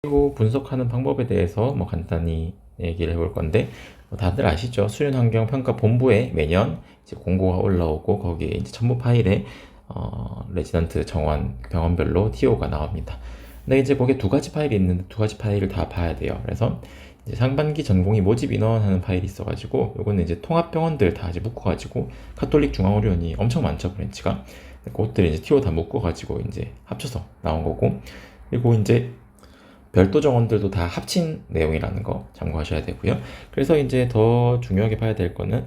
그리고 분석하는 방법에 대해서 간단히 얘기를 해볼 건데, 다들 아시죠? 수련환경평가본부에 매년 이제 공고가 올라오고 거기에 이제 첨부 파일에 레지던트 정원 병원별로 TO가 나옵니다. 근데 이제 거기에 두 가지 파일이 있는데 두 가지 파일을 다 봐야 돼요. 그래서 이제 상반기 전공의 모집 인원 하는 파일이 있어가지고 요거는 이제 통합병원들 다 이제 묶어가지고 카톨릭 중앙의료원이 엄청 많죠, 브랜치가. 그것들 이제 TO 다 묶어가지고 이제 합쳐서 나온 거고, 그리고 이제 별도 정원들도 다 합친 내용이라는 거 참고하셔야 되고요. 그래서 이제 더 중요하게 봐야 될 거는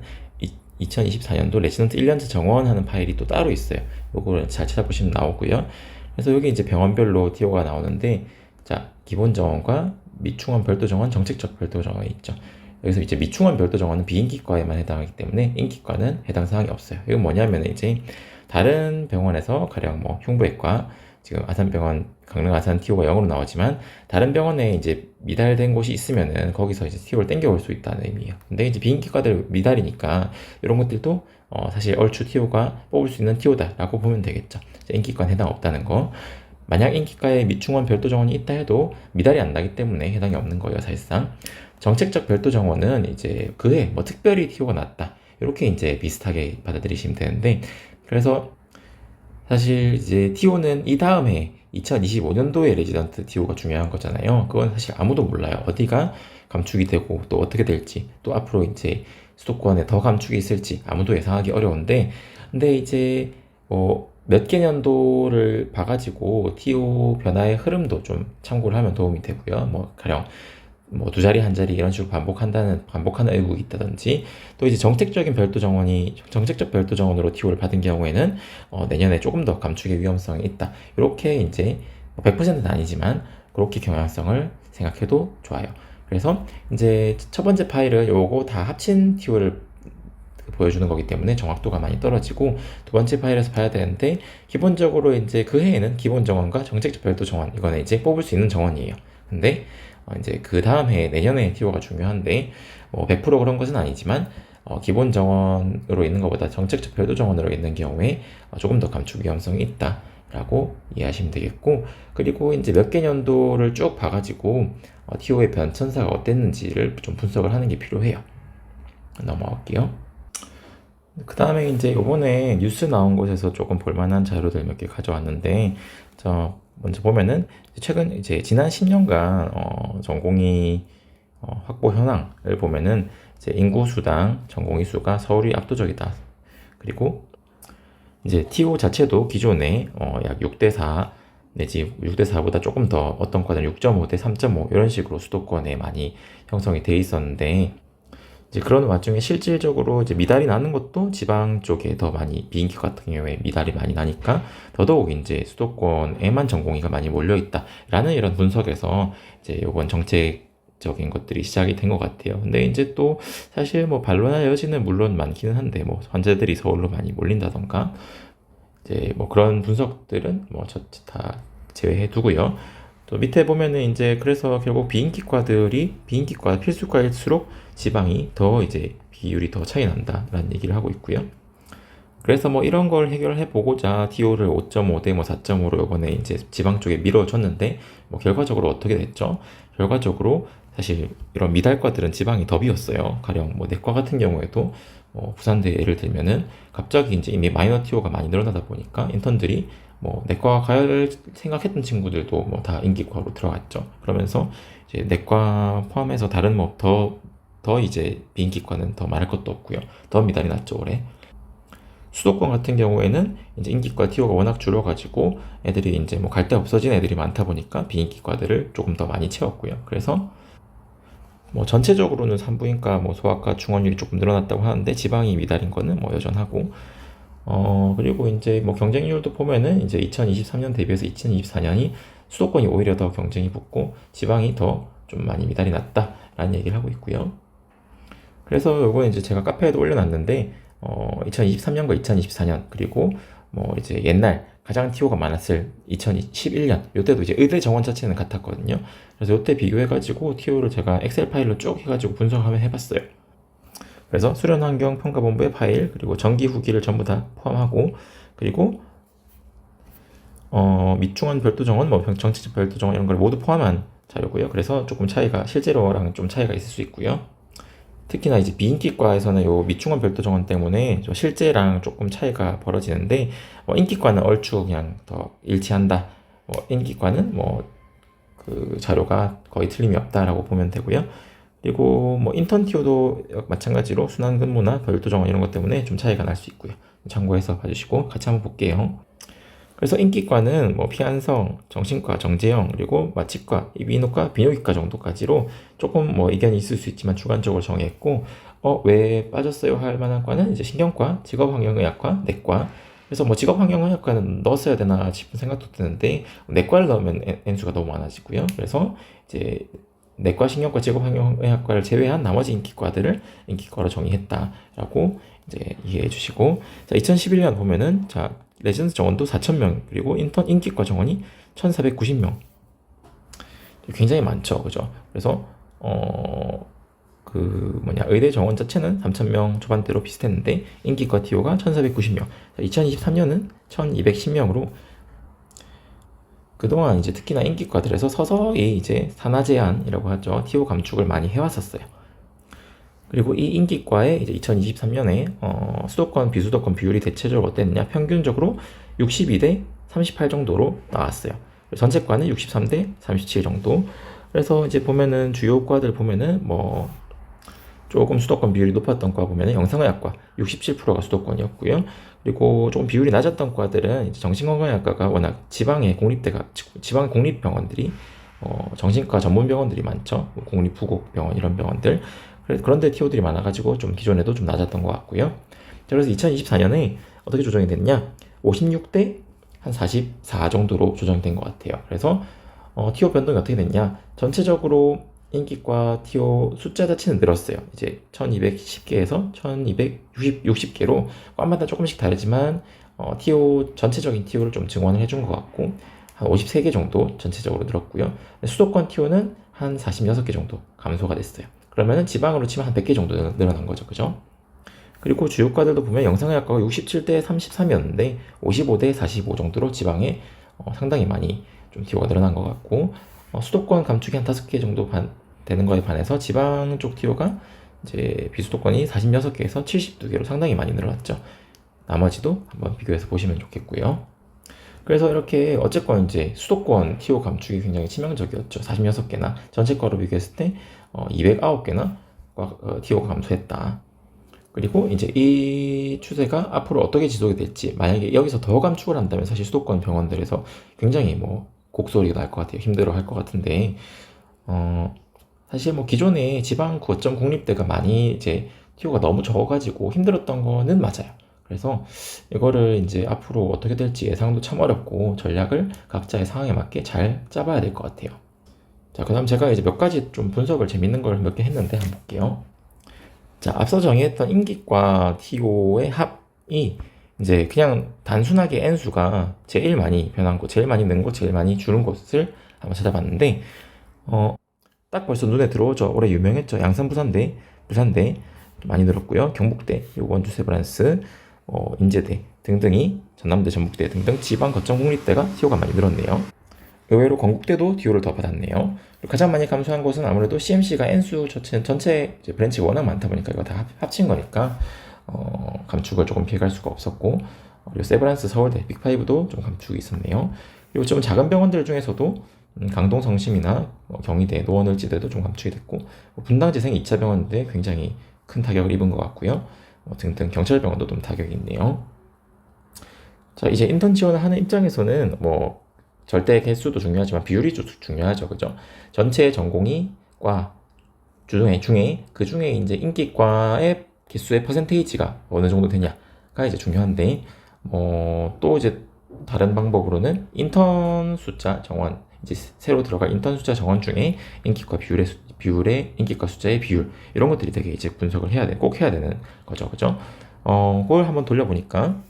2024년도 레지던트 1년차 정원 하는 파일이 또 따로 있어요. 요거를 잘 찾아보시면 나오고요. 그래서 여기 이제 병원별로 TO가 나오는데, 자, 기본 정원과 미충원 별도 정원, 정책적 별도 정원이 있죠. 여기서 이제 미충원 별도 정원은 비인기과에만 해당하기 때문에 인기과는 해당 사항이 없어요. 이건 뭐냐면 이제 다른 병원에서 가령 뭐 흉부외과, 지금 아산병원 강릉 아산 TO가 0으로 나오지만 다른 병원에 이제 미달된 곳이 있으면은 거기서 이제 TO를 땡겨올 수 있다는 의미예요. 근데 이제 비인기과들 미달이니까 이런 것들도 사실 얼추 TO가 뽑을 수 있는 TO다라고 보면 되겠죠. 인기과는 해당 없다는 거. 만약 인기과에 미충원 별도 정원이 있다 해도 미달이 안 나기 때문에 해당이 없는 거예요, 사실상. 정책적 별도 정원은 이제 그해 뭐 특별히 TO가 났다, 이렇게 이제 비슷하게 받아들이시면 되는데, 그래서 사실 이제 TO는 이 다음에 2025년도에 레지던트 TO가 중요한 거잖아요. 그건 사실 아무도 몰라요. 어디가 감축이 되고 또 어떻게 될지, 또 앞으로 이제 수도권에 더 감축이 있을지 아무도 예상하기 어려운데, 근데 이제 몇 개 년도를 봐가지고 TO 변화의 흐름도 좀 참고를 하면 도움이 되고요. 가령 두 자리 한 자리 이런 식으로 반복하는 애국이 있다든지, 또 이제 정책적 별도 정원으로 TO를 받은 경우에는 내년에 조금 더 감축의 위험성이 있다, 이렇게 이제 100%는 아니지만 그렇게 경향성을 생각해도 좋아요. 그래서 이제 첫 번째 파일은 요거 다 합친 TO를 보여주는 거기 때문에 정확도가 많이 떨어지고, 두 번째 파일에서 봐야 되는데, 기본적으로 이제 그 해에는 기본 정원과 정책적 별도 정원, 이거는 이제 뽑을 수 있는 정원이에요. 근데 이제 그 다음 해 내년에 TO가 중요한데, 100% 그런 것은 아니지만 기본 정원으로 있는 것보다 정책적 별도 정원으로 있는 경우에 조금 더 감축 위험성이 있다라고 이해하시면 되겠고, 그리고 이제 몇 개 년도를 쭉 봐가지고 TO의 변천사가 어땠는지를 좀 분석을 하는 게 필요해요. 넘어갈게요. 그 다음에 이제 요번에 뉴스 나온 곳에서 조금 볼만한 자료들 몇 개 가져왔는데, 먼저 보면은 최근 이제 지난 10년간 전공의 확보 현황을 보면은 이제 인구 수당 전공의 수가 서울이 압도적이다. 그리고 이제 TO 자체도 기존에 약 6대4 내지 6대4보다 조금 더, 어떤 과는 6.5 대 3.5 이런 식으로 수도권에 많이 형성이 돼 있었는데, 이제 그런 와중에 실질적으로 이제 미달이 나는 것도 지방 쪽에 더 많이, 비인기 같은 경우에 미달이 많이 나니까 더더욱 이제 수도권에만 전공의가 많이 몰려 있다라는 이런 분석에서 이제 이번 정책적인 것들이 시작이 된 것 같아요. 근데 이제 또 사실 반론할 여지는 물론 많기는 한데, 환자들이 서울로 많이 몰린다던가 이제 그런 분석들은 다 제외해 두고요. 또 밑에 보면은 이제 그래서 결국 비인기과 필수과일수록 지방이 더 이제 비율이 더 차이 난다라는 얘기를 하고 있고요. 그래서 이런 걸 해결해 보고자 TO를 5.5 대 4.5로 이번에 이제 지방 쪽에 밀어줬는데, 결과적으로 어떻게 됐죠? 결과적으로 사실 이런 미달과들은 지방이 더 비었어요. 가령 내과 같은 경우에도 부산대 예를 들면은 갑자기 이제 이미 마이너 TO가 많이 늘어나다 보니까 인턴들이 내과 갈 생각했던 친구들도 다 인기과로 들어갔죠. 그러면서 이제 내과 포함해서 다른 더 이제 비인기과는 더 말할 것도 없고요. 더 미달이 났죠, 올해. 수도권 같은 경우에는 이제 인기과 TO가 워낙 줄어가지고 애들이 이제 갈 데 없어진 애들이 많다 보니까 비인기과들을 조금 더 많이 채웠고요. 그래서 전체적으로는 산부인과, 소아과, 중원율이 조금 늘어났다고 하는데 지방이 미달인 거는 여전하고, 그리고 이제 경쟁률도 보면은 이제 2023년 대비해서 2024년이 수도권이 오히려 더 경쟁이 붙고 지방이 더 좀 많이 미달이 났다라는 얘기를 하고 있고요. 그래서 요거는 이제 제가 카페에도 올려놨는데, 2023년과 2024년, 그리고 이제 옛날 가장 TO가 많았을 2011년, 요때도 이제 의대 정원 자체는 같았거든요. 그래서 요때 비교해가지고 TO를 제가 엑셀 파일로 쭉 해가지고 분석하면 해봤어요. 그래서 수련환경평가본부의 파일, 그리고 정기 후기를 전부 다 포함하고, 그리고 밑중원 별도 정원, 정책적 별도 정원 이런 걸 모두 포함한 자료고요. 그래서 조금 차이가 실제로랑 좀 차이가 있을 수 있고요. 특히나 이제 비인기과에서는 요 미충원 별도 정원 때문에 저 실제랑 조금 차이가 벌어지는데 인기과는 얼추 그냥 더 일치한다. 인기과는 그 자료가 거의 틀림이 없다라고 보면 되고요. 그리고 인턴 티오도 마찬가지로 순환 근무나 별도 정원 이런 것 때문에 좀 차이가 날 수 있고요. 참고해서 봐주시고 같이 한번 볼게요. 그래서 인기과는 피한성, 정신과, 정재형, 그리고 마취과, 이비인후과, 비뇨기과 정도까지로 조금 의견이 있을 수 있지만 주관적으로 정했고, 왜 빠졌어요 할 만한 과는 이제 신경과, 직업환경의학과, 내과. 그래서 직업환경의학과는 넣었어야 되나 싶은 생각도 드는데, 내과를 넣으면 N수가 너무 많아지고요. 그래서 이제 내과, 신경과, 직업환경의학과를 제외한 나머지 인기과들을 인기과로 정의했다라고 이제 이해해 주시고, 자, 2011년 보면은, 자, 레지던트 정원도 4,000명, 그리고 인기과 정원이 1,490명. 굉장히 많죠. 그죠? 그래서, 의대 정원 자체는 3,000명 초반대로 비슷했는데, 인기과 TO가 1,490명. 2023년은 1,210명으로, 그동안 이제 특히나 인기과들에서 서서히 이제 산하 제한이라고 하죠. TO 감축을 많이 해왔었어요. 그리고 이 인기과에 이제 2023년에 수도권 비수도권 비율이 대체적으로 어땠냐? 평균적으로 62대 38 정도로 나왔어요. 전체과는 63대 37 정도. 그래서 이제 보면은 주요 과들 보면은 조금 수도권 비율이 높았던 과 보면은 영상의학과 67%가 수도권이었고요. 그리고 조금 비율이 낮았던 과들은 이제 정신건강의학과가 워낙 지방 공립병원들이 정신과 전문 병원들이 많죠. 국립부곡병원 이런 병원들. 그런데 TO들이 많아가지고 좀 기존에도 좀 낮았던 것 같고요. 그래서 2024년에 어떻게 조정이 됐냐? 56대 한 44 정도로 조정된 것 같아요. 그래서 TO 변동이 어떻게 됐냐? 전체적으로 인기과 TO 숫자 자체는 늘었어요. 이제 1210개에서 1260개로 과마다 조금씩 다르지만 TO 전체적인 TO를 좀 증원을 해준 것 같고 한 53개 정도 전체적으로 늘었고요. 수도권 TO는 한 46개 정도 감소가 됐어요. 그러면은 지방으로 치면 한 100개 정도 늘어난 거죠. 그죠? 그리고 주요과들도 보면 영상의학과가 67대 33이었는데 55대 45 정도로 지방에 상당히 많이 좀 TO가 늘어난 것 같고 수도권 감축이 한 5개 정도 되는 거에 반해서 지방 쪽 TO가 이제 비수도권이 46개에서 72개로 상당히 많이 늘어났죠. 나머지도 한번 비교해서 보시면 좋겠고요. 그래서 이렇게 어쨌건 이제 수도권 TO 감축이 굉장히 치명적이었죠. 46개나 전체과로 비교했을 때 209개나 TO가 감소했다. 그리고 이제 이 추세가 앞으로 어떻게 지속이 될지, 만약에 여기서 더 감축을 한다면 사실 수도권 병원들에서 굉장히 곡소리가 날 것 같아요. 힘들어 할 것 같은데, 사실 기존에 지방 거점 공립대가 많이 이제 TO가 너무 적어가지고 힘들었던 거는 맞아요. 그래서 이거를 이제 앞으로 어떻게 될지 예상도 참 어렵고 전략을 각자의 상황에 맞게 잘 짜봐야 될 것 같아요. 자, 그 다음 제가 이제 몇 가지 좀 분석을 재밌는 걸 몇 개 했는데 한번 볼게요. 자, 앞서 정의했던 인기과 TO의 합이 이제 그냥 단순하게 N수가 제일 많이 변한 곳, 제일 많이 는 곳, 제일 많이 줄은 곳을 한번 찾아봤는데, 딱 벌써 눈에 들어오죠. 올해 유명했죠. 양산부산대, 부산대 많이 늘었고요. 경북대, 원주 세브란스, 인제대 등등이 전남대, 전북대 등등 지방 거점 공립대가 TO가 많이 늘었네요. 의외로 건국대도 TO를 더 받았네요. 가장 많이 감소한 곳은 아무래도 CMC가 N수 전체 브랜치가 워낙 많다 보니까 이거 다 합친 거니까 감축을 조금 피해갈 수가 없었고, 그리고 세브란스, 서울대, 빅5도 좀 감축이 있었네요. 그리고 좀 작은 병원들 중에서도 강동 성심이나 경희대, 노원을지대도 좀 감축이 됐고, 분당재생 2차 병원인데 굉장히 큰 타격을 입은 것 같고요. 등등 경찰병원도 좀 타격이 있네요. 자, 이제 인턴 지원을 하는 입장에서는 절대 개수도 중요하지만 비율이 좀 중요하죠. 그죠? 전체 전공의 과 중에 그 중에 이제 인기과의 개수의 퍼센테이지가 어느 정도 되냐가 이제 중요한데, 또 이제 다른 방법으로는 인턴 숫자 정원, 이제 새로 들어갈 인턴 숫자 정원 중에 인기과 비율의 인기과 숫자의 비율, 이런 것들이 되게 이제 분석을 꼭 해야 되는 거죠. 그죠? 그걸 한번 돌려보니까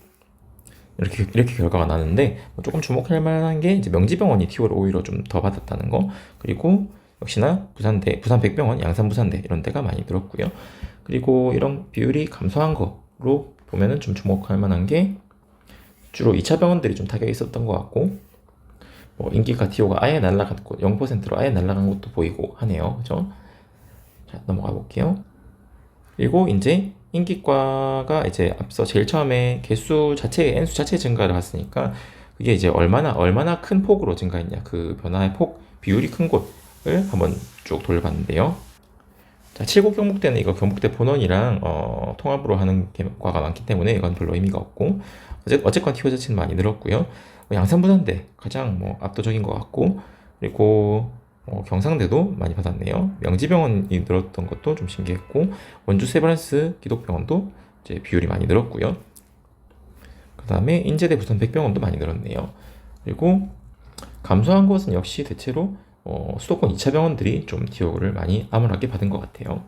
이렇게 결과가 나는데, 조금 주목할 만한 게 이제 명지병원이 TO를 오히려 좀 더 받았다는 거, 그리고 역시나 부산 백병원, 양산부산대 이런 데가 많이 늘었고요. 그리고 이런 비율이 감소한 거로 보면은 좀 주목할 만한 게 주로 2차 병원들이 좀 타격이 있었던 것 같고, 뭐 인기가 티오가 아예 날라간 곳, 0%로 아예 날라간 것도 보이고 하네요. 그죠? 자, 넘어가 볼게요. 그리고 이제 인기과가 이제 앞서 제일 처음에 개수 자체, N수 자체 증가를 봤으니까 그게 이제 얼마나 큰 폭으로 증가했냐, 그 변화의 폭, 비율이 큰 곳을 한번 쭉 돌려봤는데요. 자, 7국 경북대는 이거 경북대 본원이랑 통합으로 하는 과가 많기 때문에 이건 별로 의미가 없고, 어쨌건 티오 자체는 많이 늘었고요. 양산부산대 가장 뭐 압도적인 것 같고, 그리고 경상대도 많이 받았네요. 명지병원이 늘었던 것도 좀 신기했고, 원주 세브란스 기독병원도 이제 비율이 많이 늘었고요. 그 다음에 인제대 부산 백병원도 많이 늘었네요. 그리고 감소한 것은 역시 대체로 수도권 2차 병원들이 좀 티오를 많이 암울하게 받은 것 같아요.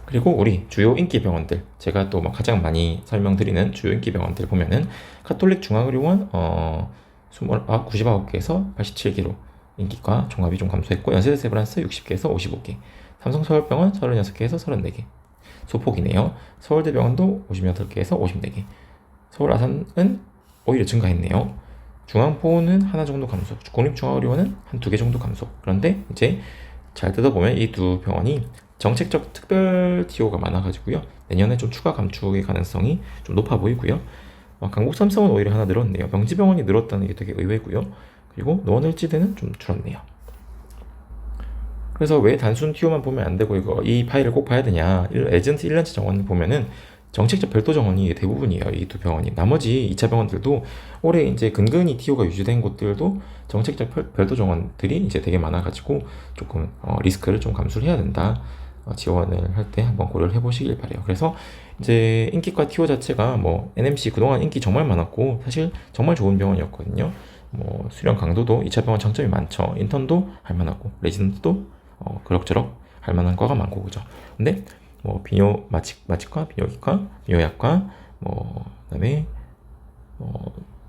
그리고 우리 주요 인기 병원들, 제가 또 가장 많이 설명드리는 주요 인기 병원들 보면은 카톨릭 중앙의료원 99개에서 87개로 인기과 종합이 좀 감소했고, 연세대 세브란스 60개에서 55개, 삼성서울병원 36개에서 34개 소폭이네요. 서울대병원도 58개에서 54개, 서울 아산은 오히려 증가했네요. 중앙보는 하나 정도 감소, 국립중앙의료원은 한 2개 정도 감소. 그런데 이제 잘 뜯어보면 이 두 병원이 정책적 특별 티오가 많아가지고요, 내년에 좀 추가 감축의 가능성이 좀 높아 보이고요. 강북 삼성은 오히려 하나 늘었네요. 명지병원이 늘었다는 게 되게 의외고요. 그리고 노원을지대는 좀 줄었네요. 그래서 왜 단순 티오만 보면 안 되고 이 파일을 꼭 봐야 되냐, 에전트 1년치 정원 보면은 정책적 별도 정원이 대부분이에요. 이 두 병원이. 나머지 2차 병원들도 올해 이제 근근히 티오가 유지된 곳들도 정책적 별도 정원들이 이제 되게 많아가지고 조금 리스크를 좀 감수를 해야 된다. 지원을 할 때 한번 고려를 해보시길 바래요. 그래서 이제 인기과 티오 자체가 뭐 NMC 그동안 인기 정말 많았고 사실 정말 좋은 병원이었거든요. 뭐 수련 강도도 2차 병원 장점이 많죠. 인턴도 할만하고 레지던트도 그럭저럭 할만한 과가 많고, 그죠? 근데 뭐 마취과, 비뇨기과, 비뇨약과, 뭐 그다음에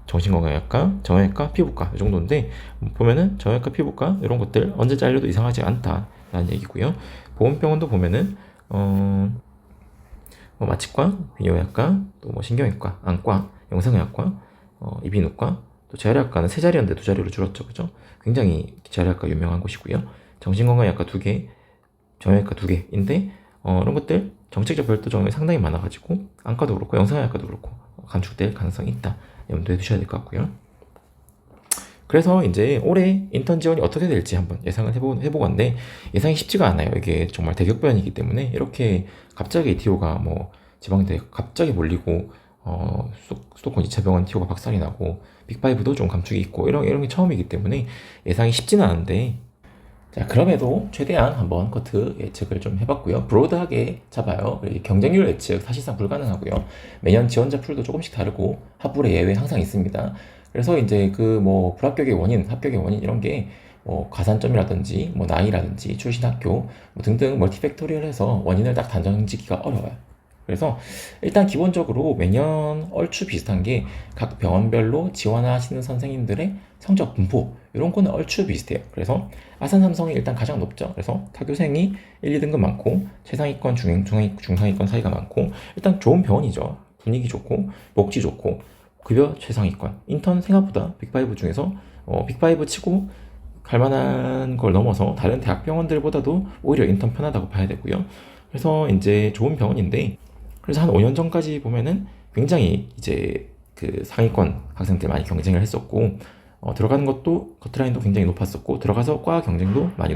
정신건강의학과, 정형외과, 피부과 이 정도인데, 보면은 정형외과, 피부과 이런 것들 언제 잘려도 이상하지 않다라는 얘기고요. 보건병원도 보면은 마취과, 비뇨약과, 또 뭐 신경외과, 안과, 영상의학과, 이비인후과, 또 재활의학과는 3자리였는데 2자리로 줄었죠, 그죠? 굉장히 재활의학과 유명한 곳이고요. 정신건강의학과 2개, 정형외과 2개인데 이런 것들 정책적 별도 정원이 상당히 많아가지고 안과도 그렇고 영상의학과도 그렇고 감축될 가능성이 있다. 염두에 두셔야 될 것 같고요. 그래서 이제 올해 인턴 지원이 어떻게 될지 한번 예상을 해보고 왔는데, 예상이 쉽지가 않아요. 이게 정말 대격변이기 때문에 이렇게 갑자기 티오가 뭐 지방대 갑자기 몰리고 수도권 2차 병원 티오가 박살이 나고 빅5도 좀 감축이 있고 이런 게 처음이기 때문에 예상이 쉽지는 않은데, 자, 그럼에도 최대한 한번 커트 예측을 좀 해봤고요. 브로드하게 잡아요. 경쟁률 예측 사실상 불가능하고요. 매년 지원자 풀도 조금씩 다르고 합불의 예외 항상 있습니다. 그래서 이제 그 뭐 불합격의 원인, 합격의 원인 이런 게 뭐 가산점이라든지 뭐 나이라든지 출신 학교 뭐 등등 멀티팩토리얼해서 원인을 딱 단정짓기가 어려워요. 그래서 일단 기본적으로 매년 얼추 비슷한 게 각 병원별로 지원하시는 선생님들의 성적 분포 이런 거는 얼추 비슷해요. 그래서 아산 삼성이 일단 가장 높죠. 그래서 타교생이 1, 2등급 많고 최상위권, 중상위권 사이가 많고 일단 좋은 병원이죠. 분위기 좋고 복지 좋고 급여 최상위권, 인턴 생각보다 빅5 중에서 빅5 치고 갈만한 걸 넘어서 다른 대학병원들보다도 오히려 인턴 편하다고 봐야 되고요. 그래서 이제 좋은 병원인데, 그래서 한 5년 전까지 보면은 굉장히 이제 그 상위권 학생들 많이 경쟁을 했었고, 들어가는 것도 커트라인도 굉장히 높았었고, 들어가서 과 경쟁도 많이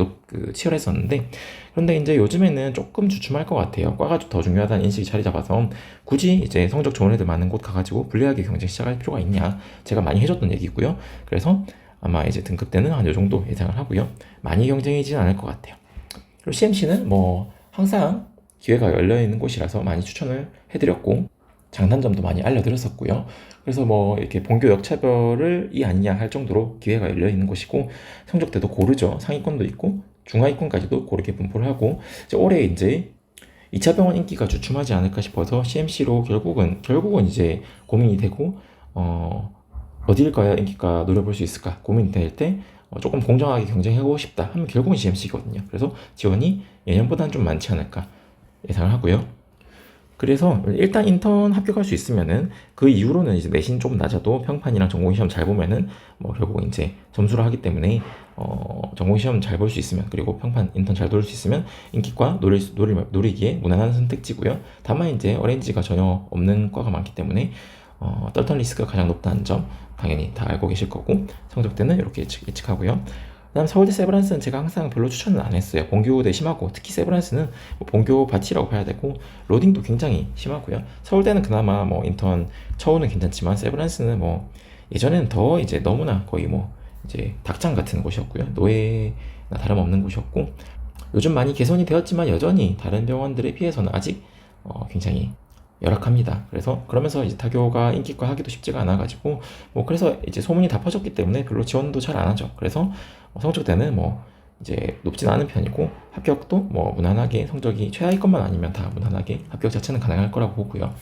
치열했었는데, 그런데 이제 요즘에는 조금 주춤할 것 같아요. 과가 더 중요하다는 인식이 자리 잡아서 굳이 이제 성적 좋은 애들 많은 곳 가가지고 불리하게 경쟁 시작할 필요가 있냐, 제가 많이 해줬던 얘기고요. 그래서 아마 이제 등급 때는 한 요 정도 예상을 하고요. 많이 경쟁이지는 않을 것 같아요. 그리고 CMC는 뭐 항상 기회가 열려있는 곳이라서 많이 추천을 해드렸고 장단점도 많이 알려드렸었고요. 그래서 뭐 이렇게 본교 역차별을 이 아니냐 할 정도로 기회가 열려있는 곳이고, 성적대도 고르죠. 상위권도 있고 중하위권까지도 고르게 분포를 하고, 이제 올해 이제 2차 병원 인기가 주춤하지 않을까 싶어서 CMC로 결국은 이제 고민이 되고 어디를 가야 인기가 노려볼 수 있을까 고민이 될 때 조금 공정하게 경쟁하고 싶다 하면 결국은 CMC거든요. 그래서 지원이 예년보다는 좀 많지 않을까 예상을 하고요. 그래서 일단 인턴 합격할 수 있으면은 그 이후로는 이제 내신 좀 낮아도 평판이랑 전공시험 잘 보면은 뭐 결국 이제 점수를 하기 때문에 전공시험 잘 볼 수 있으면 그리고 평판 인턴 잘 돌릴 수 있으면 인기과 노리기에 무난한 선택지고요. 다만 이제 어레인지가 전혀 없는 과가 많기 때문에 떨턴 리스크가 가장 높다는 점 당연히 다 알고 계실 거고 성적대는 이렇게 예측하고요. 그다음 서울대 세브란스는 제가 항상 별로 추천은 안 했어요. 본교대 심하고 특히 세브란스는 뭐 본교 바치라고 봐야 되고 로딩도 굉장히 심하고요. 서울대는 그나마 뭐 인턴 처우는 괜찮지만 세브란스는 뭐 예전에는 더 이제 너무나 거의 뭐 이제 닭장 같은 곳이었고요. 노예나 다름없는 곳이었고 요즘 많이 개선이 되었지만 여전히 다른 병원들에 비해서는 아직 굉장히 열악합니다. 그래서 그러면서 이제 타교가 인기과 하기도 쉽지가 않아가지고 뭐 그래서 이제 소문이 다 퍼졌기 때문에 별로 지원도 잘 안 하죠. 그래서 성적대는 뭐 이제 높진 않은 편이고 합격도 뭐 무난하게 성적이 최하위권만 아니면 다 무난하게 합격 자체는 가능할 거라고 보고요.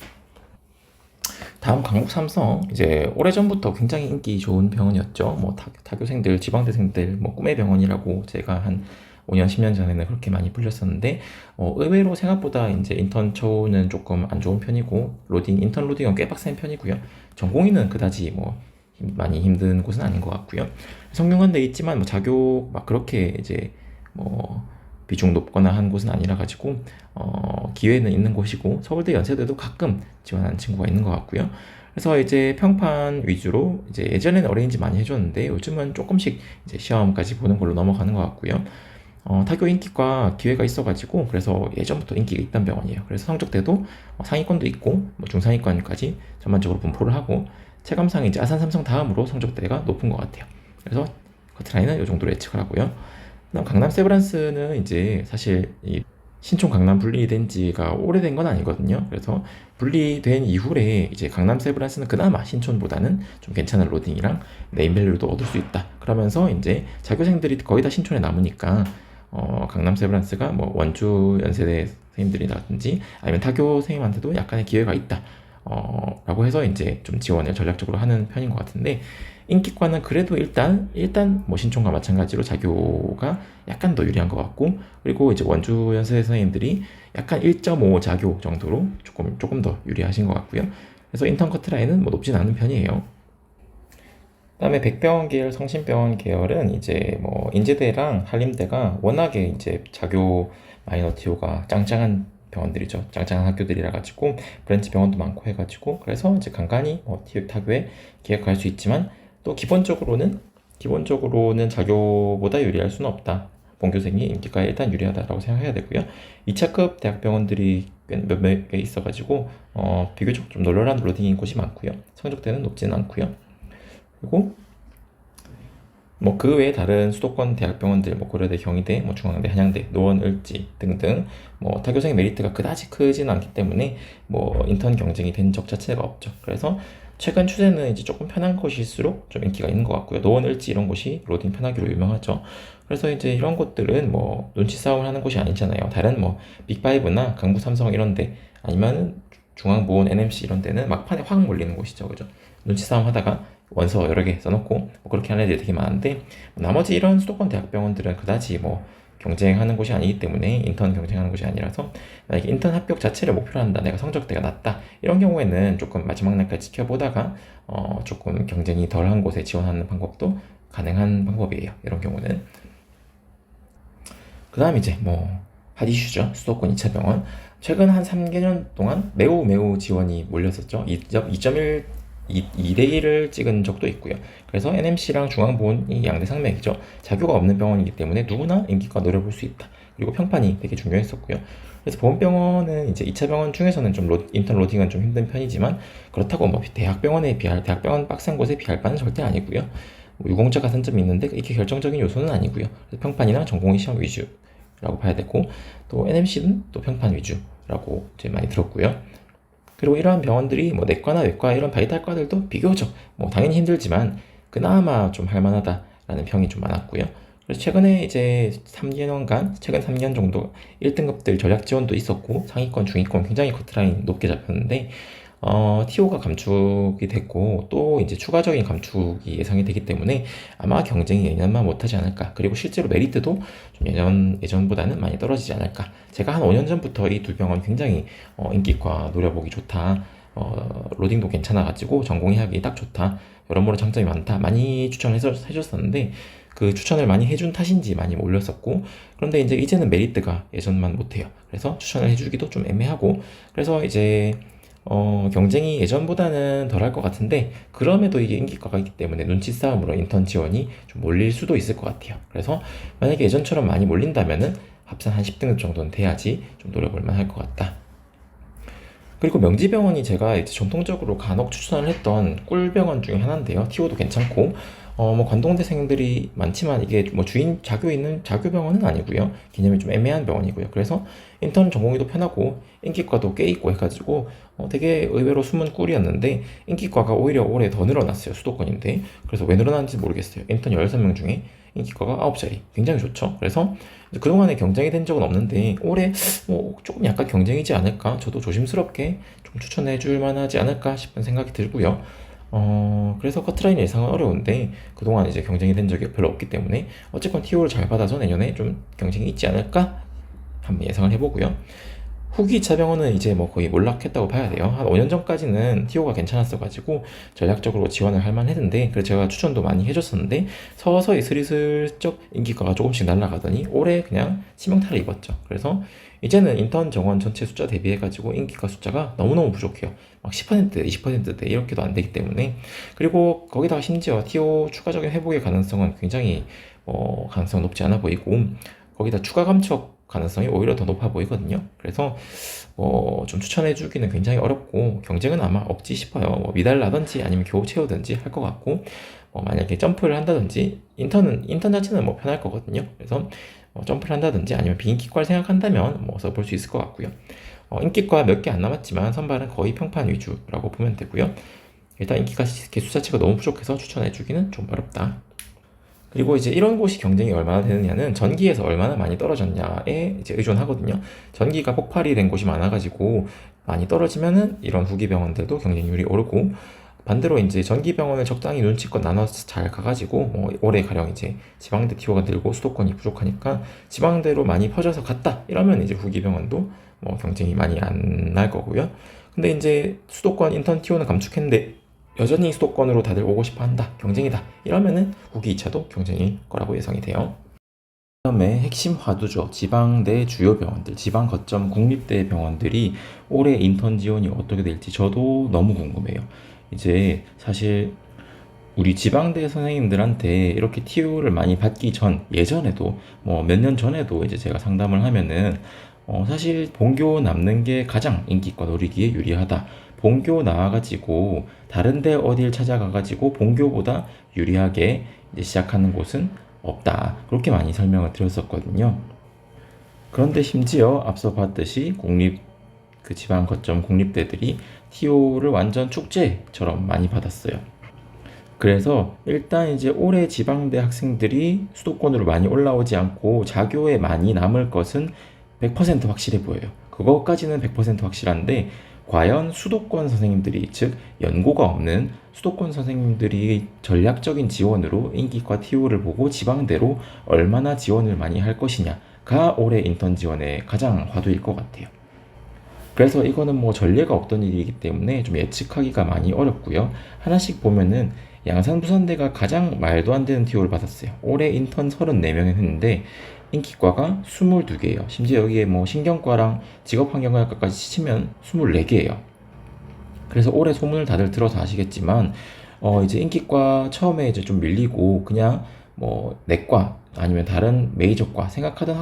다음 강북 삼성 이제 오래전부터 굉장히 인기 좋은 병원이었죠. 뭐 타교생들, 지방대생들 뭐 꿈의 병원이라고 제가 한 5년, 10년 전에는 그렇게 많이 불렸었는데 의외로 생각보다 이제 인턴 처우는 조금 안 좋은 편이고 인턴 로딩은 꽤 빡센 편이고요. 전공의는 그다지 뭐 많이 힘든 곳은 아닌 것 같고요. 성균관대 있지만 뭐 자교 막 그렇게 이제 뭐 비중 높거나 한 곳은 아니라 가지고 기회는 있는 곳이고 서울대 연세대도 가끔 지원하는 친구가 있는 것 같고요. 그래서 이제 평판 위주로 이제 예전에는 어레인지 많이 해줬는데 요즘은 조금씩 이제 시험까지 보는 걸로 넘어가는 것 같고요. 타교 인기과 기회가 있어가지고 그래서 예전부터 인기가 있던 병원이에요. 그래서 성적대도 상위권도 있고 뭐 중상위권까지 전반적으로 분포를 하고 체감상 이제 아산 삼성 다음으로 성적대가 높은 것 같아요. 그래서 커트라인은 이 정도로 예측을 하고요. 그다음 강남 세브란스는 이제 사실 이 신촌 강남 분리된 지가 오래된 건 아니거든요. 그래서 분리된 이후에 이제 강남 세브란스는 그나마 신촌보다는 좀 괜찮은 로딩이랑 네임밸류도 얻을 수 있다. 그러면서 이제 자교생들이 거의 다 신촌에 남으니까 강남 세브란스가 뭐 원주 연세대 선생님들이라든지 아니면 타교 선생님한테도 약간의 기회가 있다. 라고 해서 이제 좀 지원을 전략적으로 하는 편인 것 같은데 인기과는 그래도 일단 뭐 신촌과 마찬가지로 자교가 약간 더 유리한 것 같고 그리고 이제 원주 연세대 선생님들이 약간 1.5 자교 정도로 조금 더 유리하신 것 같고요. 그래서 인턴 커트라인은 뭐 높진 않은 편이에요. 그다음에 백병원 계열, 성심병원 계열은 이제 뭐 인제대랑 한림대가 워낙에 이제 자교 마이너티오가 짱짱한 병원들이죠. 짱짱한 학교들이라 가지고 브랜치 병원도 많고 해가지고 그래서 이제 간간히 타교에 기획할 수 있지만 또 기본적으로는 자교보다 유리할 수는 없다. 본교생이 인기과에 일단 유리하다라고 생각해야 되고요. 2차급 대학병원들이 몇몇 개 있어가지고 비교적 좀 널널한 로딩인 곳이 많고요. 성적대는 높지는 않고요. 그리고 뭐 그 외에 다른 수도권 대학병원들 뭐 고려대, 경희대, 뭐 중앙대, 한양대, 노원, 을지 등등 뭐 타교생 메리트가 그다지 크지는 않기 때문에 뭐 인턴 경쟁이 된 적 자체가 없죠. 그래서 최근 추세는 이제 조금 편한 곳일수록 좀 인기가 있는 것 같고요. 노원, 을지 이런 곳이 로딩 편하기로 유명하죠. 그래서 이제 이런 곳들은 뭐 눈치 싸움을 하는 곳이 아니잖아요. 다른 뭐 빅5나 강북 삼성 이런데 아니면은 중앙 보건 NMC 이런 데는 막판에 확 몰리는 곳이죠. 그죠? 눈치 싸움 하다가 원서 여러 개 써놓고 뭐 그렇게 하는 애들이 되게 많은데 나머지 이런 수도권 대학병원들은 그다지 뭐 경쟁하는 곳이 아니기 때문에 인턴 경쟁하는 곳이 아니라서 만약에 인턴 합격 자체를 목표로 한다 내가 성적대가 낮다 이런 경우에는 조금 마지막 날까지 지켜보다가 조금 경쟁이 덜한 곳에 지원하는 방법도 가능한 방법이에요. 이런 경우는 그 다음 이제 뭐 핫이슈죠. 수도권 2차 병원 최근 한 3개년 동안 매우 지원이 몰렸었죠. 2.1 2대1을 찍은 적도 있고요. 그래서 NMC랑 중앙보건이 양대 상맥이죠. 자교가 없는 병원이기 때문에 누구나 인기과 노려볼 수 있다. 그리고 평판이 되게 중요했었고요. 그래서 보건병원은 이제 2차 병원 중에서는 좀 인턴 로딩은 좀 힘든 편이지만 그렇다고 뭐 대학병원 빡센 곳에 비할 바는 절대 아니고요. 뭐 유공자 가산점이 있는데 이게 결정적인 요소는 아니고요. 평판이나 전공의 시험 위주라고 봐야 되고 또 NMC는 또 평판 위주라고 이제 많이 들었고요. 그리고 이러한 병원들이 뭐 내과나 외과 이런 바이탈과들도 비교적 뭐 당연히 힘들지만 그나마 좀 할만하다라는 평이 좀 많았고요. 그래서 최근에 이제 3년간 최근 3년 정도 1등급들 전략 지원도 있었고 상위권, 중위권 굉장히 커트라인 높게 잡혔는데 TO가 감축이 됐고 또 이제 추가적인 감축이 예상이 되기 때문에 아마 경쟁이 예년만 못하지 않을까. 그리고 실제로 메리트도 좀 예전보다는 많이 떨어지지 않을까. 제가 한 5년 전부터 이 두 병원 굉장히 인기과 노려보기 좋다. 로딩도 괜찮아가지고 전공의학이 딱 좋다. 여러모로 장점이 많다. 많이 해줬었는데 그 추천을 많이 해준 탓인지 많이 몰렸었고, 그런데 이제는 메리트가 예전만 못해요. 그래서 추천을 해주기도 좀 애매하고, 그래서 이제 경쟁이 예전보다는 덜할 것 같은데, 그럼에도 이게 인기과가 있기 때문에 눈치 싸움으로 인턴 지원이 좀 몰릴 수도 있을 것 같아요. 그래서 만약에 예전처럼 많이 몰린다면은 합산 한 10등급 정도는 돼야지 좀 노려볼 만할 것 같다. 그리고 명지병원이 제가 이제 전통적으로 간혹 추천을 했던 꿀병원 중에 하나인데요. TO도 괜찮고, 뭐 관동대생들이 많지만 이게 뭐 자교 있는 자교병원은 아니고요. 개념이 좀 애매한 병원이고요. 그래서 인턴 전공의도 편하고 인기과도 꽤 있고 해가지고 되게 의외로 숨은 꿀이었는데, 인기과가 오히려 올해 더 늘어났어요. 수도권인데. 그래서 왜 늘어났는지 모르겠어요. 인턴 16명 중에 인기과가 9자리. 굉장히 좋죠. 그래서 그동안에 경쟁이 된 적은 없는데 올해 뭐 조금 약간 경쟁이지 않을까, 저도 조심스럽게 좀 추천해 줄 만하지 않을까 싶은 생각이 들고요. 그래서 커트라인 예상은 어려운데 그동안 이제 경쟁이 된 적이 별로 없기 때문에 어쨌건 TO를 잘 받아서 내년에 좀 경쟁이 있지 않을까 한번 예상을 해보고요. 후기 2차 병원은 이제 뭐 거의 몰락했다고 봐야 돼요. 한 5년 전까지는 TO가 괜찮았어가지고 전략적으로 지원을 할 만했는데, 그래서 제가 추천도 많이 해줬었는데 서서히 스리슬쩍 인기가가 조금씩 날아가더니 올해 그냥 치명타를 입었죠. 그래서 이제는 인턴 정원 전체 숫자 대비해가지고 인기가 숫자가 너무너무 부족해요. 막 10%대, 20%대 이렇게도 안 되기 때문에, 그리고 거기다가 심지어 TO 추가적인 회복의 가능성은 굉장히 가능성 높지 않아 보이고, 거기다 추가 감축 가능성이 오히려 더 높아 보이거든요. 그래서 좀 추천해주기는 굉장히 어렵고 경쟁은 아마 없지 싶어요. 뭐 미달라든지 아니면 겨우 채우든지 할 것 같고, 만약에 점프를 한다든지 인턴 자체는 뭐 편할 거거든요. 그래서 점프를 한다든지 아니면 비인기과를 생각한다면 뭐 써볼 수 있을 것 같고요. 인기과 몇 개 안 남았지만 선발은 거의 평판 위주라고 보면 되고요. 일단 인기과 개수 자체가 너무 부족해서 추천해주기는 좀 어렵다. 그리고 이제 이런 곳이 경쟁이 얼마나 되느냐는 전기에서 얼마나 많이 떨어졌냐에 이제 의존하거든요. 전기가 폭발이 된 곳이 많아가지고 많이 떨어지면은 이런 후기 병원들도 경쟁률이 오르고, 반대로 이제 전기 병원을 적당히 눈치껏 나눠서 잘 가가지고 뭐 올해 가령 이제 지방대 TO가 늘고 수도권이 부족하니까 지방대로 많이 퍼져서 갔다 이러면 이제 후기 병원도 뭐 경쟁이 많이 안 날 거고요. 근데 이제 수도권 인턴 TO는 감축했는데 여전히 수도권으로 다들 오고 싶어 한다, 경쟁이다 이러면은 후기 2차도 경쟁일 거라고 예상이 돼요. 다음에 핵심 화두죠. 지방대 주요 병원들, 지방 거점 국립대 병원들이 올해 인턴 지원이 어떻게 될지 저도 너무 궁금해요. 이제 사실 우리 지방대 선생님들한테 이렇게 TO를 많이 받기 전, 예전에도 뭐 몇 년 전에도 이제 제가 상담을 하면은 사실 본교 남는 게 가장 인기과 노리기에 유리하다. 본교 나와가지고 다른데 어딜 찾아가가지고 본교보다 유리하게 이제 시작하는 곳은 없다. 그렇게 많이 설명을 드렸었거든요. 그런데 심지어 앞서 봤듯이 그 지방 거점 국립대들이 TO를 완전 축제처럼 많이 받았어요. 그래서 일단 이제 올해 지방대 학생들이 수도권으로 많이 올라오지 않고 자교에 많이 남을 것은 100% 확실해 보여요. 그것까지는 100% 확실한데, 과연 수도권 선생님들이, 즉 연고가 없는 수도권 선생님들이 전략적인 지원으로 인기과 TO를 보고 지방대로 얼마나 지원을 많이 할 것이냐가 올해 인턴 지원의 가장 화두일 것 같아요. 그래서 이거는 뭐 전례가 없던 일이기 때문에 좀 예측하기가 많이 어렵고요. 하나씩 보면은 양산 부산대가 가장 말도 안 되는 TO를 받았어요. 올해 인턴 34명 했는데 인기과가 22개예요. 심지어 여기에 뭐 신경과랑 직업환경학과까지 치면 24개예요. 그래서 올해 소문을 다들 들어서 아시겠지만 이제 인기과 처음에 이제 좀 밀리고 그냥 뭐 내과 아니면 다른 메이저과 생각하던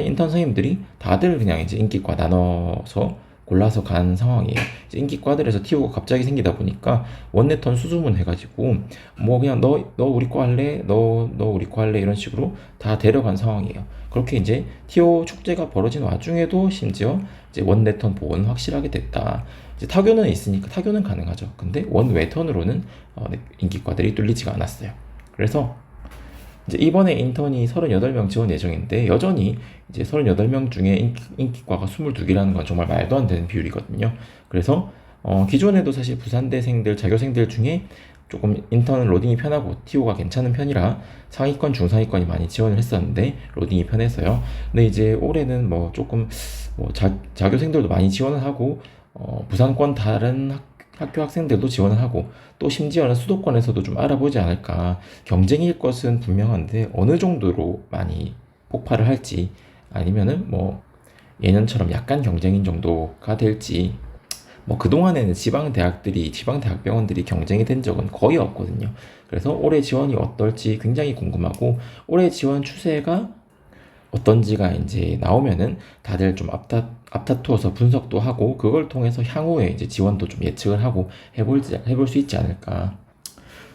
인턴 선생님들이 다들 그냥 이제 인기과 나눠서 골라서 간 상황이에요. 이제 인기과들에서 TO가 갑자기 생기다 보니까 원내턴 수주문 해가지고 뭐 그냥 너 우리 과 할래? 너 우리 과 할래? 이런 식으로 다 데려간 상황이에요. 그렇게 이제 TO 축제가 벌어진 와중에도 심지어 이제 원내턴 보호는 확실하게 됐다. 이제 타교는 있으니까 타교는 가능하죠. 근데 원외턴으로는 인기과들이 뚫리지가 않았어요. 그래서 이제 이번에 인턴이 38명 지원 예정인데 여전히 이제 38명 중에 인기과가 22개라는 건 정말 말도 안 되는 비율이거든요. 그래서 기존에도 사실 부산대생들, 자교생들 중에 조금 인턴 로딩이 편하고 TO가 괜찮은 편이라 상위권, 중상위권이 많이 지원을 했었는데 로딩이 편해서요. 근데 이제 올해는 뭐 조금 뭐 자교생들도 많이 지원을 하고 부산권 다른 학교 학생들도 지원을 하고 또 심지어는 수도권에서도 좀 알아보지 않을까. 경쟁일 것은 분명한데 어느 정도로 많이 폭발을 할지 아니면은 뭐 예년처럼 약간 경쟁인 정도가 될지 뭐 그동안에는 지방대학병원들이 경쟁이 된 적은 거의 없거든요. 그래서 올해 지원이 어떨지 굉장히 궁금하고 올해 지원 추세가 어떤지가 이제 나오면은 다들 좀 앞다투어서 분석도 하고 그걸 통해서 향후에 이제 지원도 좀 예측을 하고 해볼 수 있지 않을까.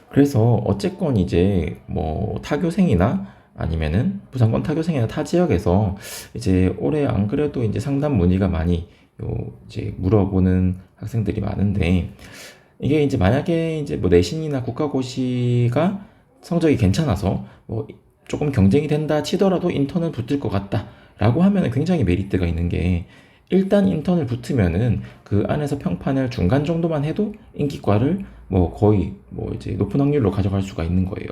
그래서 어쨌건 이제 뭐 타교생이나 아니면은 부산권 타교생이나 타 지역에서 이제 올해 안 그래도 이제 상담 문의가 많이 이제 물어보는 학생들이 많은데 이게 이제 만약에 이제 뭐 내신이나 국가고시가 성적이 괜찮아서 뭐 조금 경쟁이 된다 치더라도 인턴은 붙을 것 같다라고 하면 굉장히 메리트가 있는 게 일단 인턴을 붙으면은 그 안에서 평판을 중간 정도만 해도 인기과를 뭐 거의 뭐 이제 높은 확률로 가져갈 수가 있는 거예요.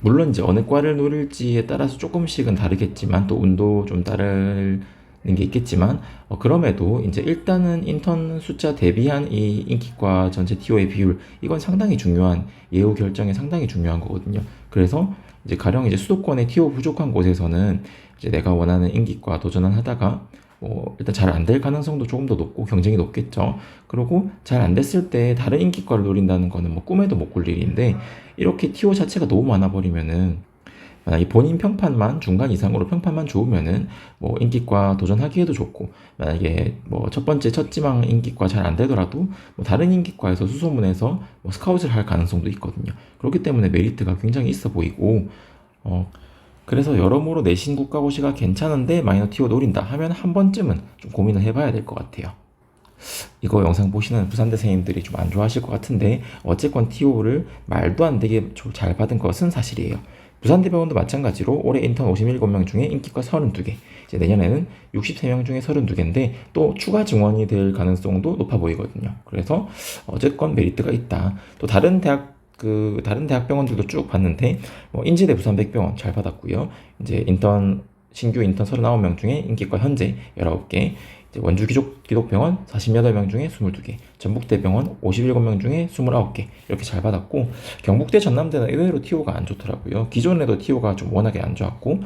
물론 이제 어느 과를 노릴지에 따라서 조금씩은 다르겠지만 또 운도 좀 따르는 게 있겠지만 그럼에도 이제 일단은 인턴 숫자 대비한 이 인기과 전체 TO의 비율 이건 상당히 중요한 예후 결정에 상당히 중요한 거거든요. 그래서 이제 가령 이제 수도권의 TO 부족한 곳에서는 이제 내가 원하는 인기과 도전을 하다가 뭐 일단 잘 안 될 가능성도 조금 더 높고 경쟁이 높겠죠. 그리고 잘 안 됐을 때 다른 인기과를 노린다는 거는 뭐 꿈에도 못 꿀 일인데 이렇게 TO 자체가 너무 많아 버리면은 만약에 본인 평판만 중간 이상으로 평판만 좋으면은 뭐 인기과 도전하기에도 좋고 만약에 뭐 첫 번째 첫 지망 인기과 잘 안 되더라도 뭐 다른 인기과에서 수소문해서 뭐 스카웃을 할 가능성도 있거든요. 그렇기 때문에 메리트가 굉장히 있어 보이고 그래서 여러모로 내신 국가고시가 괜찮은데 마이너 TO 노린다 하면 한 번쯤은 좀 고민을 해봐야 될 것 같아요. 이거 영상 보시는 부산대생님들이 좀 안 좋아하실 것 같은데 어쨌건 TO를 말도 안 되게 잘 받은 것은 사실이에요. 부산대병원도 마찬가지로 올해 인턴 57명 중에 인기과 32개, 이제 내년에는 63명 중에 32개인데 또 추가 증원이 될 가능성도 높아 보이거든요. 그래서 어쨌건 메리트가 있다. 또 다른 대학병원들도 쭉 봤는데 인지대 부산백병원 잘 받았고요. 이제 신규 인턴 39명 중에 인기과 현재 19개, 원주 기독병원 48명 중에 22개, 전북대병원 57명 중에 29개 이렇게 잘 받았고 경북대 전남대는 의외로 TO가 안 좋더라고요. 기존에도 TO가 좀 워낙에 안 좋았고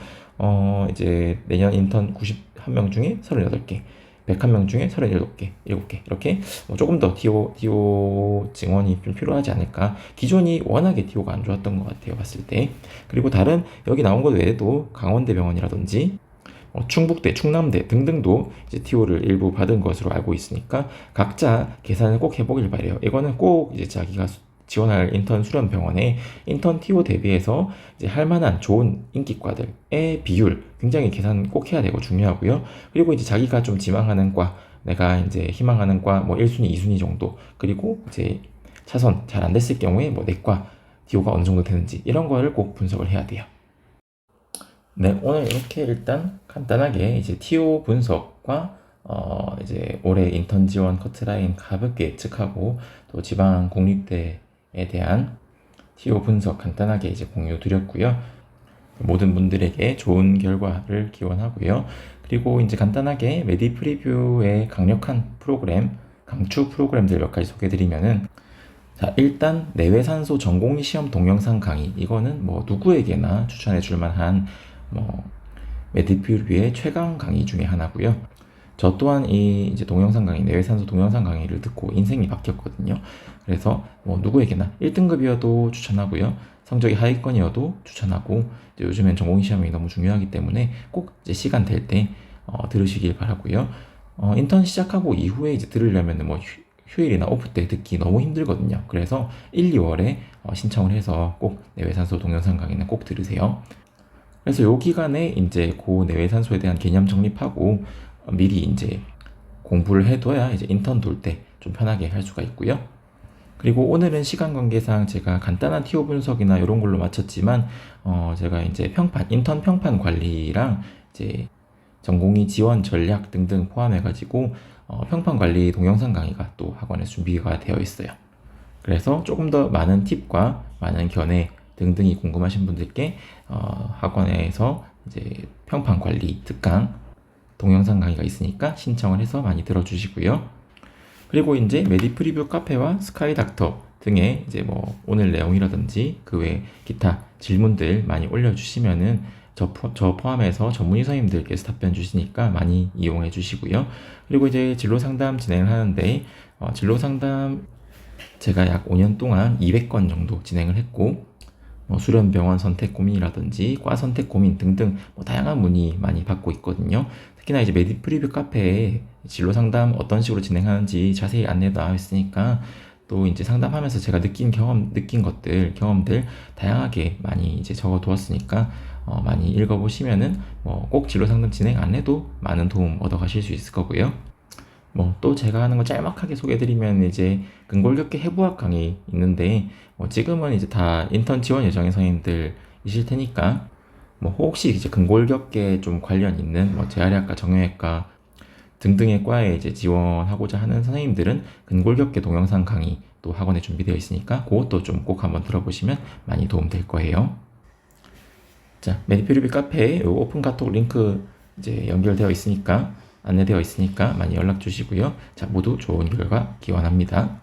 이제 내년 인턴 91명 중에 38개, 101명 중에 37개, 7개 이렇게 조금 더 TO 증원이 좀 필요하지 않을까. 기존이 워낙에 TO가 안 좋았던 것 같아요 봤을 때. 그리고 다른 여기 나온 것 외에도 강원대병원이라든지 충북대, 충남대 등등도 이제 TO를 일부 받은 것으로 알고 있으니까 각자 계산을 꼭 해보길 바래요. 이거는 꼭 이제 자기가 지원할 인턴 수련 병원에 인턴 TO 대비해서 이제 할 만한 좋은 인기과들의 비율 굉장히 계산 꼭 해야 되고 중요하고요. 그리고 이제 자기가 좀 지망하는 과, 내가 이제 희망하는 과 뭐 1순위, 2순위 정도, 그리고 이제 차선 잘 안 됐을 경우에 뭐 내과 TO가 어느 정도 되는지 이런 거를 꼭 분석을 해야 돼요. 네, 오늘 이렇게 일단 간단하게 이제 TO 분석과 이제 올해 인턴 지원 커트라인 가볍게 예측하고 또 지방 공립대에 대한 TO 분석 간단하게 이제 공유 드렸고요. 모든 분들에게 좋은 결과를 기원하고요. 그리고 이제 간단하게 메디 프리뷰의 강력한 프로그램, 강추 프로그램들 몇 가지 소개해드리면은 자, 일단 내외산소 전공의 시험 동영상 강의 이거는 뭐 누구에게나 추천해 줄 만한 뭐 메디퓨리의 최강 강의 중에 하나고요. 저 또한 이 이제 동영상 강의, 내외산소 동영상 강의를 듣고 인생이 바뀌었거든요. 그래서 뭐 누구에게나 1등급이어도 추천하고요. 성적이 하위권이어도 추천하고 이제 요즘엔 전공의 시험이 너무 중요하기 때문에 꼭 이제 시간 될 때 들으시길 바라고요. 인턴 시작하고 이후에 이제 들으려면 뭐 휴일이나 오프 때 듣기 너무 힘들거든요. 그래서 1, 2월에 신청을 해서 꼭 내외산소 동영상 강의는 꼭 들으세요. 그래서 요 기간에 이제 고 내외산소에 대한 개념 정립하고 미리 이제 공부를 해둬야 이제 인턴 돌 때 좀 편하게 할 수가 있고요. 그리고 오늘은 시간 관계상 제가 간단한 TO 분석이나 이런 걸로 마쳤지만 제가 이제 인턴 평판 관리랑 이제 전공의 지원 전략 등등 포함해가지고 평판 관리 동영상 강의가 또 학원에 준비가 되어 있어요. 그래서 조금 더 많은 팁과 많은 견해 등등이 궁금하신 분들께 학원에서 이제 평판 관리 특강 동영상 강의가 있으니까 신청을 해서 많이 들어주시고요. 그리고 이제 메디 프리뷰 카페와 스카이 닥터 등의 이제 뭐 오늘 내용이라든지 그 외 기타 질문들 많이 올려주시면은 저 포함해서 전문의 선생님들께서 답변 주시니까 많이 이용해 주시고요. 그리고 이제 진로 상담 진행을 하는데 진로 상담 제가 약 5년 동안 200건 정도 진행을 했고 수련 병원 선택 고민이라든지 과 선택 고민 등등 다양한 문의 많이 받고 있거든요. 특히나 이제 메디 프리뷰 카페에 진로 상담 어떤 식으로 진행하는지 자세히 안내 나와 있으니까 또 이제 상담하면서 제가 느낀 것들, 경험들 다양하게 많이 이제 적어 두었으니까 많이 읽어보시면은 꼭 진로 상담 진행 안 해도 많은 도움 얻어 가실 수 있을 거고요. 또 제가 하는 거 짤막하게 소개해드리면 이제 근골격계 해부학 강의 있는데 지금은 이제 다 인턴 지원 예정인 선생님들이실 테니까 혹시 이제 근골격계 좀 관련 있는 재활의학과, 정형외과 등등의 과에 이제 지원하고자 하는 선생님들은 근골격계 동영상 강의 또 학원에 준비되어 있으니까 그것도 좀 꼭 한번 들어보시면 많이 도움 될 거예요. 자, 메디퓨리비 카페에 오픈 카톡 링크 이제 연결되어 있으니까 안내되어 있으니까 많이 연락 주시고요. 자, 모두 좋은 결과 기원합니다.